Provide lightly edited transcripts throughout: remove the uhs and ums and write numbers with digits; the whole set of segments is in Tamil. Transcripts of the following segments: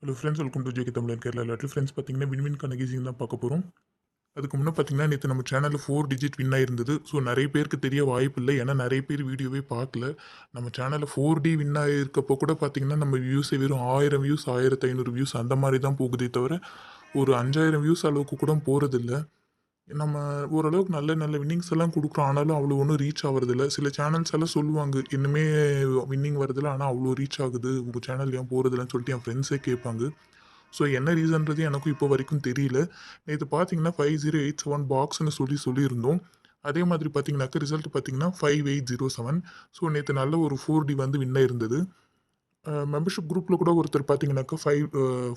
Hello friends, welcome to JK தமிழன் கேரளா லாட்ரி. ஃப்ரெண்ட்ஸ் பார்த்தீங்கன்னா வின் கனெக்டிங் தான் பார்க்க போகிறோம். அதுக்கு முன்னே பார்த்தீங்கன்னா நேற்று நம்ம சேனலில் 4 டிஜிட் வின் ஆயிருந்தது. ஸோ நிறைய பேருக்கு தெரிய வாய்ப்பு இல்லை, ஏன்னா நிறைய பேர் வீடியோவே பார்க்கல. நம்ம சேனலில் 4D வின் ஆகிருக்கப்போ கூட பார்த்தீங்கன்னா நம்ம வியூஸை வெறும் 1000 வியூஸ் 1500 வியூஸ் அந்த மாதிரி தான் போகுதே தவிர ஒரு 5000 வியூஸ் அளவுக்கு கூட போகிறதில்ல. நம்ம ஓரளவுக்கு நல்ல நல்ல வின்னிங்ஸ் எல்லாம் கொடுக்குறோம், ஆனாலும் அவ்வளோ ஒன்றும் ரீச் ஆகிறதில்ல. சில சேனல்ஸ் எல்லாம் சொல்லுவாங்க இன்னுமே வின்னிங் வருதில்ல, ஆனால் அவ்வளோ ரீச் ஆகுது, உங்கள் சேனல் ஏன் போகிறதில்லன்னு சொல்லிட்டு என் ஃப்ரெண்ட்ஸே கேட்பாங்க. ஸோ என்ன ரீசன்றது எனக்கும் இப்போ வரைக்கும் தெரியல. நேற்று பார்த்தீங்கன்னா 5087 பாக்ஸ்ன்னு சொல்லியிருந்தோம். அதே மாதிரி பார்த்தீங்கன்னாக்க ரிசல்ட் பார்த்தீங்கன்னா 5807. ஸோ நேற்று நல்ல ஒரு 4D வந்து வின் ஆயிருந்தது. மெம்பர்ஷிப் குரூப்பில் கூட ஒருத்தர் பார்த்தீங்கன்னாக்கா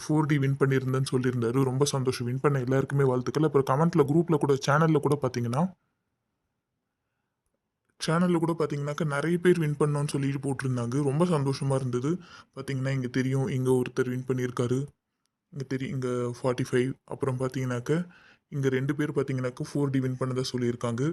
4D வின் பண்ணியிருந்தேன்னு சொல்லியிருந்தாரு. ரொம்ப சந்தோஷம். வின் பண்ண எல்லாருக்குமே வாழ்த்துக்கள். அப்புறம் கமெண்ட்டில் குரூப்பில் கூட சேனலில் கூட பார்த்தீங்கன்னாக்கா நிறைய பேர் வின் பண்ணோன்னு சொல்லிட்டு போட்டிருந்தாங்க. ரொம்ப சந்தோஷமாக இருந்தது. பார்த்தீங்கன்னா இங்கே தெரியும், இங்கே ஒருத்தர் வின் பண்ணியிருக்காரு. இங்கே தெரியும், இங்கே 45. அப்புறம் பார்த்தீங்கன்னாக்க இங்கே 2 பேர் பார்த்தீங்கன்னாக்கா 4D வின் பண்ணதா சொல்லியிருக்காங்க.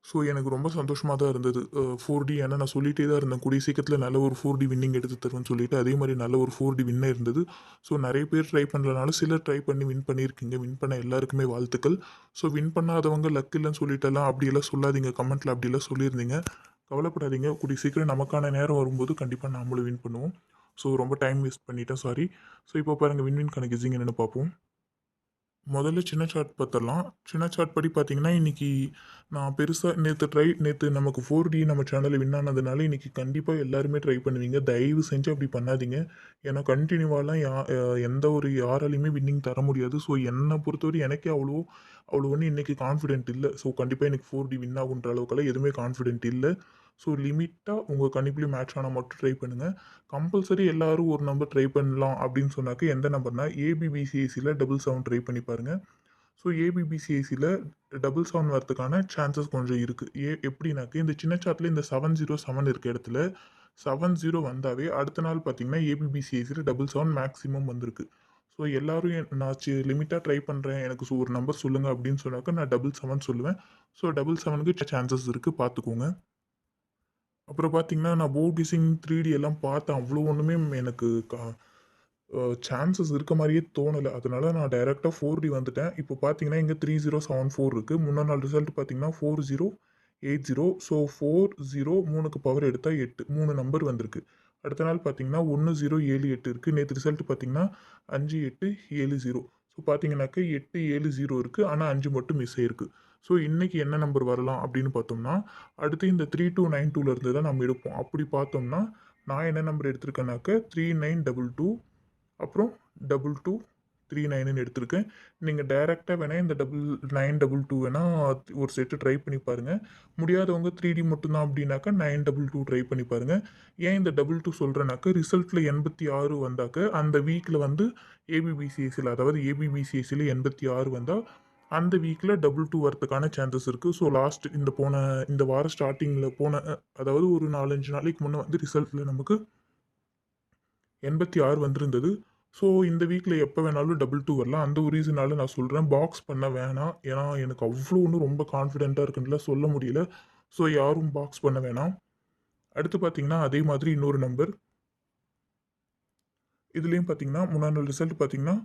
ஸோ எனக்கு ரொம்ப சந்தோஷமாக தான் இருந்தது. 4D ஏன்னா நான் சொல்லிட்டே தான் இருந்தேன், கூடிய சீக்கிரத்தில் நல்ல ஒரு 4D வின்னிங் எடுத்து தருவேன்னு சொல்லிட்டு. அதே மாதிரி நல்ல ஒரு 4D வின்னர் இருந்தது. ஸோ நிறைய பேர் ட்ரை பண்ணலனாலும் சிலர் ட்ரை பண்ணி வின் பண்ணியிருக்கீங்க. வின் பண்ண எல்லாருக்குமே வாழ்த்துக்கள். ஸோ வின் பண்ணாதவங்க லக் இல்லைன்னு சொல்லிட்டெல்லாம் அப்படியெல்லாம் சொல்லாதீங்க. கமெண்ட்டில் அப்படியெல்லாம் சொல்லியிருந்தீங்க. கவலைப்படாதீங்க. கூடிய சீக்கிரம் நமக்கான நேரம் வரும்போது கண்டிப்பாக நாமளும் வின் பண்ணுவோம். ஸோ ரொம்ப டைம் வேஸ்ட் பண்ணிட்டேன், சாரி. ஸோ இப்போ பாருங்கள் வின்வின்கான கெஸ்ஸிங் என்னென்னு பார்ப்போம். முதல்ல சின்ன சார்ட் பார்த்துடலாம். சின்ன சார்ட் படி பார்த்தீங்கன்னா இன்னைக்கு நான் பெருசாக நேற்று நமக்கு 4D நம்ம சேனலில் வின் ஆனதுனால இன்னைக்கு கண்டிப்பாக எல்லாருமே ட்ரை பண்ணுவீங்க. தயவு செஞ்சு அப்படி பண்ணாதீங்க. ஏன்னா கண்டினியூவாலாம் எந்த ஒரு யாராலையுமே வின்னிங் தர முடியாது. ஸோ என்னை பொறுத்தவரை எனக்கே அவ்வளோ ஒன்றும் இன்னைக்கு கான்ஃபிடென்ட் இல்லை. ஸோ கண்டிப்பாக எனக்கு 4D வின் ஆகுன்ற அளவுக்கெல்லாம் எதுவுமே கான்ஃபிடென்ட் இல்லை. ஸோ லிமிட்டாக உங்கள் கணிப்புலேயும் மேட்ச் ஆனால் மட்டும் ட்ரை பண்ணுங்கள். கம்பல்சரி எல்லாரும் ஒரு நம்பர் ட்ரை பண்ணலாம் அப்படின்னு சொன்னாக்க எந்த நம்பர்னா ஏபிபிசிஐசியில் 77 ட்ரை பண்ணி பாருங்கள். ஸோ ஏபிபிசிஐசியில் 77 வரதுக்கான சான்சஸ் கொஞ்சம் இருக்குது. எப்படின்னாக்க இந்த சின்ன சார்ட்டில் இந்த 707 இருக்க இடத்துல 70 வந்தாவே அடுத்த நாள் பார்த்தீங்கன்னா ஏபிபிசிஐசியில் 77 மேக்ஸிமம் வந்திருக்கு. ஸோ எல்லாரும் நான் லிமிட்டாக ட்ரை பண்ணுறேன், எனக்கு ஒரு நம்பர் சொல்லுங்கள் அப்படின்னு சொன்னாக்க நான் 77 சொல்லுவேன். ஸோ 77க்கு சான்சஸ் இருக்குது, பார்த்துக்கோங்க. அப்புறம் பார்த்தீங்கன்னா, நான் போர்ட் கெஸ்ஸிங் 3D எல்லாம் பார்த்தேன். அவ்வளோ ஒண்ணுமே எனக்கு சான்சஸ் இருக்க மாரியே தோணல. அதனால நான் டைரக்ட்டா 4D வந்துட்டேன். இப்போ பார்த்தீங்கன்னா, இங்க 3074 இருக்கு. முன்னா நாள் ரிசல்ட் பார்த்தீங்கன்னா 4080. ஸோ 40 3க்கு பவர் எடுத்தா 8. 3 நம்பர் வந்திருக்கு. அடுத்த நாள் பார்த்தீங்கன்னா, 1078 இருக்கு. நேத்து ரிசல்ட் பார்த்தீங்கன்னா, 5870. ஸோ பார்த்தீங்கன்னாக்க 870 இருக்கு. ஆனா 5 மட்டும் மிஸ் ஆயிருக்கு. ஸோ இன்னைக்கு என்ன நம்பர் வரலாம் அப்படின்னு பார்த்தோம்னா, அடுத்து இந்த 3292ல இருந்து தான் நம்ம எடுப்போம். அப்படி பார்த்தோம்னா, நான் என்ன நம்பர் எடுத்திருக்கேன்னாக்க 3922, அப்புறம் 2239ன்னு எடுத்திருக்கேன். நீங்க டைரக்ட்டா வேணா இந்த 9922 வேணா ஒரு செட்டு ட்ரை பண்ணி பாருங்க. முடியாதவங்க 3D மட்டும் தான் அப்படின்னாக்க 922 ட்ரை பண்ணி பாருங்க. ஏன் இந்த 22 சொல்றேன்னாக்க, ரிசல்ட்ல 86 வந்தாக்க அந்த வீக்ல வந்து ஏபிபிசிஎஸ்சில, அதாவது ஏபிபிசிஎஸ்சில 86 வந்தா அந்த வீக்ல 22 வரதுக்கான சான்சஸ் இருக்கு. ஸோ இந்த வார ஸ்டார்ட்டிங்ல அதாவது ஒரு 4, 5 நாளைக்கு முன்ன வந்து ரிசல்ட்ல நமக்கு 86 வந்திருந்தது. ஸோ இந்த வீக்ல எப்போ வேணாலும் 22 வரலாம். அந்த ஒரு ரீசனால நான் சொல்றேன், பாக்ஸ் பண்ண வேணாம். ஏன்னா எனக்கு அவ்வளோ ஒண்ணும் ரொம்ப கான்ஃபிடென்ட்டா இருக்குன்னுலாம் சொல்ல முடியல. ஸோ யாரும் பாக்ஸ் பண்ண வேணாம். அடுத்து பார்த்தீங்கன்னா, அதே மாதிரி இன்னொரு நம்பர். இதுலயும் பார்த்தீங்கன்னா, முன்னா நாள் ரிசல்ட் பார்த்தீங்கன்னா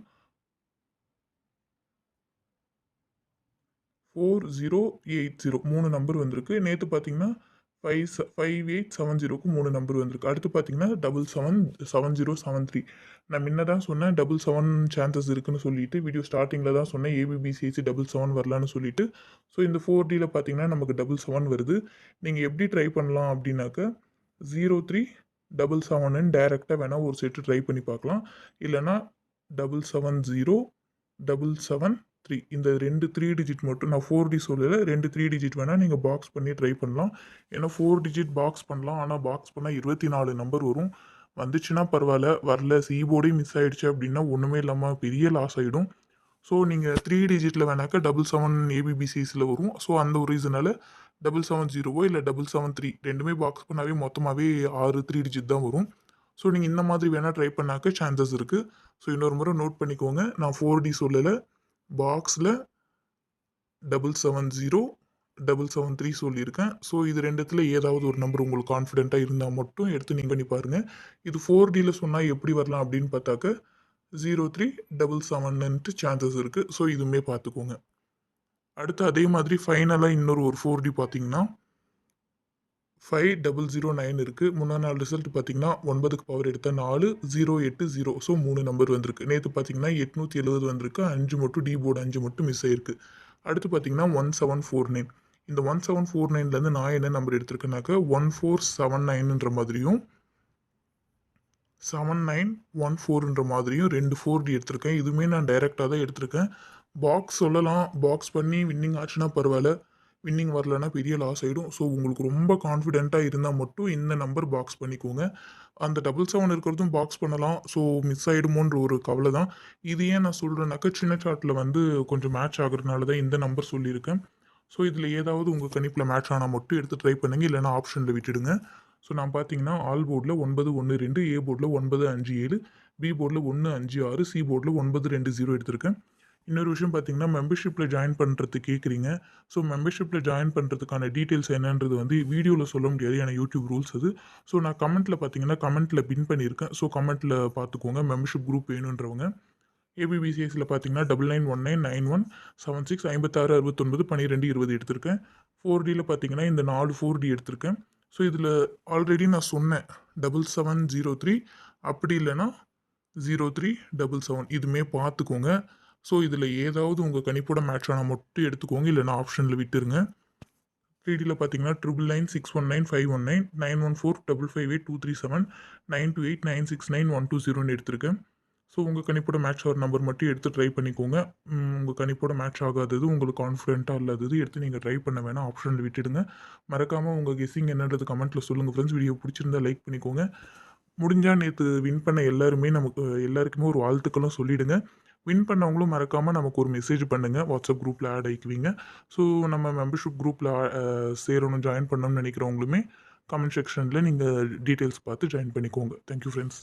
4080 3 நம்பர் வந்திருக்கு. நேத்து பார்த்தீங்கன்னா, 5870க்கு 3 நம்பர் வந்திருக்கு. அடுத்து பார்த்தீங்கன்னா, 777073. நான் முன்ன தான் சொன்னேன் 77 சான்சஸ் இருக்குன்னு சொல்லிட்டு, வீடியோ ஸ்டார்ட்டிங்ல தான் சொன்னேன் ஏபிபிசிஎஸ்சி 77 வரலான்னு சொல்லிட்டு. ஸோ இந்த 4Dல பார்த்தீங்கன்னா, நமக்கு 77 வருது. நீங்க எப்படி ட்ரை பண்ணலாம் அப்படின்னாக்க, 0377ன்னு டைரக்ட்டா வேணா ஒரு செட்டு ட்ரை பண்ணி பார்க்கலாம். இல்லன்னா 770 773 இந்த 2 3 டிஜிட் மட்டும், நான் 4D சொல்லல. 2 3 டிஜிட் வேணா நீங்க பாக்ஸ் பண்ணி ட்ரை பண்ணலாம். ஏன்னா 4 டிஜிட் பாக்ஸ் பண்ணலாம். ஆனா பாக்ஸ் பண்ணா 24 நம்பர் வரும். வந்துச்சுன்னா பரவால்ல. வரல, போர்டே மிஸ் ஆயிடுச்சு அப்படின்னா ஒண்ணுமே இல்லாம பெரிய லாஸ் ஆயிடும். ஸோ நீங்க 3 டிஜிட்ல வேணாக்கா 77 ஏபிபிசிஸ்ல வரும். ஸோ அந்த ஒரு ரீசனால 770 இல்ல 773 2மே பாக்ஸ் பண்ணாவே மொத்தமாவே 6 3 டிஜிட் தான் வரும். ஸோ நீங்க இந்த மாதிரி வேணா ட்ரை பண்ணாக்க சான்சஸ் இருக்கு. ஸோ இன்னொரு முறை நோட் பண்ணிக்கோங்க. நான் 4D சொல்லல. பாக்ஸ்ல 770 773 சொல்லியிருக்கேன். ஸோ இது 2த்துல ஏதாவது ஒரு நம்பர் உங்களுக்கு கான்ஃபிடென்ட்டா இருந்தா மட்டும் எடுத்து நீங்க பண்ணி பாருங்க. இது 4Dல சொன்னா எப்படி வரலாம் அப்படின்னு பார்த்தாக்க, 0377 சான்சஸ் இருக்குது. ஸோ இதுவுமே பார்த்துக்கோங்க. அடுத்து அதே மாதிரி ஃபைனலாக இன்னொரு ஒரு 4D பார்த்தீங்கன்னா 5009 இருக்கு. முன்னா நாள் ரிசல்ட் பார்த்தீங்கன்னா 9க்கு பவர் எடுத்தா 4 080. ஸோ 3 நம்பர் வந்திருக்கு. நேத்து பார்த்தீங்கன்னா 870 வந்திருக்கு. 5 மட்டும் டி போர்டு 5 மட்டும் மிஸ் ஆயிருக்கு. அடுத்து பார்த்தீங்கன்னா 1749. இந்த 1749லேருந்து நான் என்ன நம்பர் எடுத்திருக்கேன்னாக்கா 1479ன்ற மாதிரியும் 7914ன்ற மாதிரியும் 2 4D எடுத்திருக்கேன். இதுவுமே நான் டைரக்ட்டா தான் எடுத்திருக்கேன். பாக்ஸ் சொல்லலாம். பாக்ஸ் பண்ணி வின்னிங் ஆச்சுன்னா பரவால்ல. வின்னிங் வரலன்னா பெரிய லாஸ் ஆயிடும். ஸோ உங்களுக்கு ரொம்ப கான்ஃபிடென்ட்டா இருந்தா மட்டும் இந்த நம்பர் பாக்ஸ் பண்ணிக்கோங்க. அந்த 77 இருக்கிறதும் பாக்ஸ் பண்ணலாம். ஸோ மிஸ் ஆயிடுமோன்ற ஒரு கவல தான். இது ஏன் நான் சொல்றேன்னாக்கா, சின்ன சார்ட்ல வந்து கொஞ்சம் மேட்ச் ஆகுறதுனால தான் இந்த நம்பர் சொல்லியிருக்கேன். ஸோ இதில ஏதாவது உங்க கணிப்புல மேட்ச் ஆனா மட்டும் எடுத்து ட்ரை பண்ணுங்க. இல்லன்னா ஆப்ஷன்ல விட்டுடுங்க. ஸோ நான் பார்த்தீங்கன்னா, ஆல் போர்ட்ல 912, ஏ போர்ட்ல 957, பி போர்ட்ல 156, சி போர்ட்ல 920 எடுத்திருக்கேன். இன்னொரு விஷயம் பார்த்தீங்கன்னா, மெம்பர்ஷிப்ல ஜாயின் பண்றதுக்கு கேட்குறீங்க. ஸோ மெம்பர்ஷிப்ல ஜாயின் பண்றதுக்கான டீட்டெயில்ஸ் என்னன்றது வந்து வீடியோல சொல்ல முடியாது. ஏன்னா யூடியூப் ரூல்ஸ் அது. ஸோ நான் கமெண்ட்ல பார்த்தீங்கன்னா, கமெண்ட்ல பின் பண்ணியிருக்கேன். ஸோ கமெண்ட்ல பார்த்துக்கோங்க. மெம்பர்ஷிப் குரூப் வேணுன்றவங்க. ஏபிபிசிஎஸ்ல பார்த்தீங்கன்னா 99199176 56 69 12 20 எடுத்திருக்கேன். 4Dல பார்த்தீங்கன்னா, இந்த 4 4D எடுத்திருக்கேன். ஸோ இதில ஆல்ரெடி நான் சொன்னேன். 7703 அப்படி இல்லன்னா 0377 இதுவுமே பார்த்துக்கோங்க. ஸோ இதில ஏதாவது உங்க கணிப்போட மேட்ச் ஆனா மட்டும் எடுத்துக்கோங்க. இல்லன்னா ஆப்ஷன்ல விட்டுருங்க. 3Dல பார்த்தீங்கன்னா 999 619 519 914 558 237 928 969 120ன்னு எடுத்திருக்கேன். ஸோ உங்க கணிப்போட மேட்ச் ஆகுற நம்பர் மட்டும் எடுத்து ட்ரை பண்ணிக்கோங்க. உங்க கணிப்போட மேட்ச் ஆகாதது, உங்களுக்கு கான்ஃபிடென்ட்டா இல்லாதது எடுத்து நீங்க ட்ரை பண்ண வேணாம். ஆப்ஷன்ல விட்டுடுங்க. மறக்காம உங்க கெஸ்ஸிங் என்னன்றது கமெண்ட்ல சொல்லுங்க ஃப்ரெண்ட்ஸ். வீடியோ பிடிச்சிருந்தா லைக் பண்ணிக்கோங்க. முடிஞ்சா நேத்து வின் பண்ண எல்லாருமே எல்லாருக்குமே ஒரு வாழ்த்துக்களும் சொல்லிடுங்க. வின் பண்ணவங்களும் மறக்காம நமக்கு ஒரு மெசேஜ் பண்ணுங்க. வாட்ஸ்அப் குரூப்ல ஆட் ஆயிக்குவீங்க. ஸோ நம்ம மெம்பர்ஷிப் குரூப்ல சேரணும், ஜாயின் பண்ணணும்னு நினைக்கிறவங்களுமே கமெண்ட் செக்ஷன்ல நீங்க டீட்டெயில்ஸ் பார்த்து ஜாயின் பண்ணிக்கோங்க. Thank you friends.